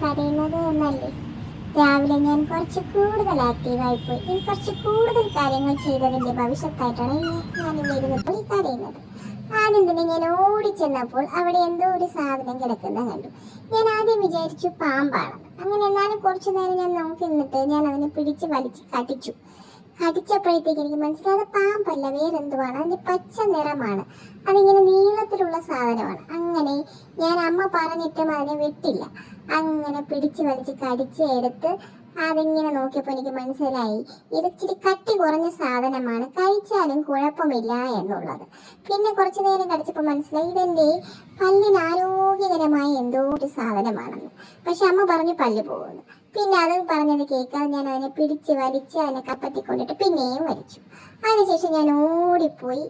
കരയുന്നത് എന്നല്ലേ? രാവിലെ ഞാൻ കുറച്ച് കൂടുതൽ ആക്റ്റീവായി പോയി. ഞാൻ കുറച്ച് കൂടുതൽ കാര്യങ്ങൾ ചെയ്തതിന്റെ ഭവിഷ്യത്തായിട്ടാണ് ഞാൻ ഇവിടെ ഇരുന്നപ്പോൾ ഈ കരയുന്നത്. ആദ്യം തന്നെ ഞാൻ ഓടിച്ചെന്നപ്പോൾ അവിടെ എന്തോ ഒരു സാധനം കിടക്കുന്ന കണ്ടു. ഞാൻ ആദ്യം വിചാരിച്ചു പാമ്പാണ്. അങ്ങനെ എന്നാലും കുറച്ചു നേരം ഞാൻ നോക്കി നിന്നിട്ട് ഞാൻ അതിനെ പിടിച്ച് വലിച്ച് കടിച്ചു. കടിച്ചപ്പോഴത്തേക്ക് എനിക്ക് മനസ്സിലായത് പാമ്പല്ല, വേറെന്തുവാണ്. അതിന്റെ പച്ച നിറമാണ്, അതിങ്ങനെ നീളത്തിലുള്ള സാധനമാണ്. അങ്ങനെ ഞാൻ അമ്മ പറഞ്ഞിട്ടും അതിനെ വിട്ടില്ല. അങ്ങനെ പിടിച്ച് വലിച്ച് കടിച്ച് എടുത്ത് അതിങ്ങനെ നോക്കിയപ്പോൾ എനിക്ക് മനസ്സിലായി ഇത് ഇച്ചിരി കട്ടി കുറഞ്ഞ സാധനമാണ്, കഴിച്ചാലും കുഴപ്പമില്ല എന്നുള്ളത്. പിന്നെ കുറച്ചു നേരം കടിച്ചപ്പോൾ മനസ്സിലായി ഇതെന്റെ പല്ലിന് ആരോഗ്യകരമായ എന്തോ ഒരു സാധനമാണെന്ന്. പക്ഷെ അമ്മ പറഞ്ഞു പല്ല് പോകുന്നു. പിന്നെ അത് പറഞ്ഞത് കേൾക്കാതെ ഞാൻ അതിനെ പിടിച്ച് വലിച്ച് അതിനെ കപ്പറ്റിക്കൊണ്ടിട്ട് പിന്നെയും വലിച്ചു. അതിനുശേഷം ഞാൻ ഓടിപ്പോയി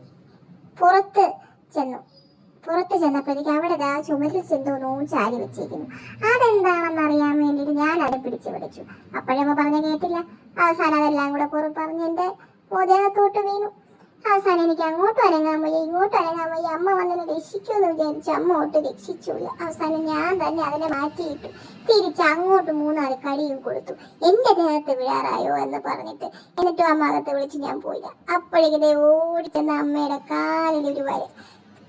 പുറത്ത് ചെന്നപ്പോഴത്തേക്ക് അവിടെ ചുമരിൽ ചെന്തോന്നോ ചാരി വെച്ചിരിക്കുന്നു. അതെന്താണെന്ന് അറിയാൻ വേണ്ടിയിട്ട് ഞാൻ അത് പിടിച്ച് പിടിച്ചു. അപ്പോഴമ്മ പറഞ്ഞ കേട്ടില്ല. അവസാനം അതെല്ലാം കൂടെ പറഞ്ഞ് എൻ്റെ മോദേഹത്തോട്ട് വീണു. അവസാനം എനിക്ക് അങ്ങോട്ടും അനങ്ങാൻ വയ്യ, ഇങ്ങോട്ടും അനങ്ങാൻ വയ്യ. അമ്മ വന്നതിനെ രക്ഷിക്കുമെന്ന് വിചാരിച്ചു. അമ്മ ഒട്ടും രക്ഷിച്ചില്ല. അവസാനം ഞാൻ തന്നെ അതിനെ മാറ്റിയിട്ടു. തിരിച്ച് അങ്ങോട്ട് 3-4 കടിയും കൊടുത്തു. എൻ്റെ ദേഹത്ത് വീഴാറായോ എന്ന് പറഞ്ഞിട്ട്. എന്നിട്ടും അമ്മ അകത്ത് വിളിച്ച് ഞാൻ പോയില്ല. അപ്പോഴേക്കതേ ഓടിച്ചെന്ന് അമ്മയുടെ കാലിലൊരു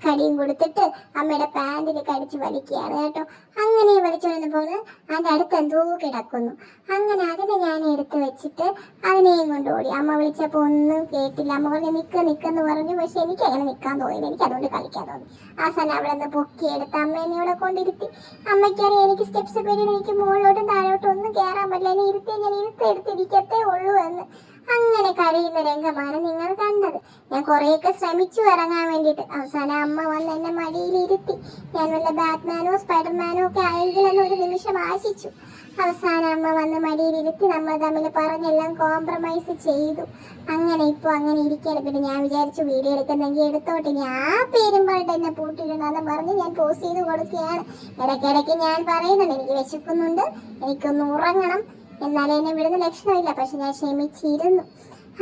കടിയും കൊടുത്തിട്ട് അമ്മയുടെ പാൻറ്റിൽ കടിച്ച് വലിക്കുകയാണ് കേട്ടോ. അങ്ങനെ വലിച്ചുകൊണ്ടിരുന്നപ്പോൾ അതിൻ്റെ അടുത്ത് എന്തോ കിടക്കുന്നു. അങ്ങനെ അതിനെ ഞാൻ എടുത്ത് വെച്ചിട്ട് അതിനെയും കൊണ്ട് ഓടി. അമ്മ വിളിച്ചപ്പോൾ ഒന്നും കേട്ടില്ല. അമ്മ പറഞ്ഞു നിൽക്കെന്ന് പറഞ്ഞു. പക്ഷെ എനിക്ക് അങ്ങനെ നിൽക്കാൻ തോന്നിയില്ല. എനിക്ക് അതുകൊണ്ട് കളിക്കാൻ തോന്നി. അവസാനം അവിടെ നിന്ന് പൊക്കിയെടുത്ത് അമ്മേനെ ഇവിടെ കൊണ്ടിരുത്തി. അമ്മയ്ക്കറിയാം എനിക്ക് സ്റ്റെപ്സ് പേടിയാണ്, എനിക്ക് മുകളിലോട്ടും താഴോട്ടും ഒന്നും കയറാൻ പറ്റില്ല. എന്നെ ഇരുത്തി ഞാൻ എടുത്തിരിക്കത്തേ ഉള്ളൂ എന്ന്. അങ്ങനെ കരയുന്ന രംഗമാണ് നിങ്ങൾ കണ്ടത്. ഞാൻ കുറേയൊക്കെ ശ്രമിച്ചു ഇറങ്ങാൻ വേണ്ടിയിട്ട്. അവസാനം അമ്മ വന്ന് എന്നെ മടിയിലിരുത്തി. ഞാൻ വല്ല ബാറ്റ്മാനോ സ്പൈഡർമാനോ ഒക്കെ ആയെങ്കിലെന്ന് ഒരു നിമിഷം ആശിച്ചു. അവസാനം അമ്മ വന്ന് മടിയിലിരുത്തി. നമ്മൾ തമ്മിൽ പറഞ്ഞെല്ലാം കോംപ്രമൈസ് ചെയ്തു. അങ്ങനെ ഇപ്പോൾ അങ്ങനെ ഇരിക്കുകയാണ്. പിന്നെ ഞാൻ വിചാരിച്ചു വീഡിയോ എടുക്കുന്നെങ്കിൽ എടുത്തോട്ടെ, ഞാൻ പെരുമ്പായിട്ട് എന്നെ പൂട്ടിയിടണമെന്ന് പറഞ്ഞ് ഞാൻ പോസ്റ്റ് ചെയ്ത് കൊടുക്കുകയാണ്. ഇടയ്ക്കിടയ്ക്ക് ഞാൻ പറയുന്നുണ്ട് എനിക്ക് വിശക്കുന്നുണ്ട്, എനിക്കൊന്ന് ഉറങ്ങണം, എന്നാലും എന്നെ വിടുന്ന ലക്ഷണമില്ല. പക്ഷെ ഞാൻ ക്ഷമിച്ചിരുന്നു.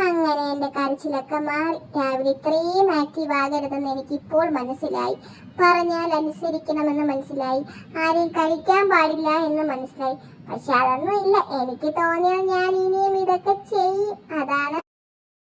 അങ്ങനെ എൻ്റെ കരച്ചിലൊക്കെ മാറി. രാവിലെ ഇത്രയും ആക്റ്റീവ് ആകരുതെന്ന് എനിക്കിപ്പോൾ മനസ്സിലായി. പറഞ്ഞാൽ അനുസരിക്കണമെന്ന് മനസ്സിലായി. ആരെയും കഴിക്കാൻ പാടില്ല എന്ന് മനസ്സിലായി. പക്ഷെ അതൊന്നും ഇല്ല. എനിക്ക് തോന്നിയാൽ ഞാൻ ഇനിയും ഇതൊക്കെ ചെയ്യും. അതാണ്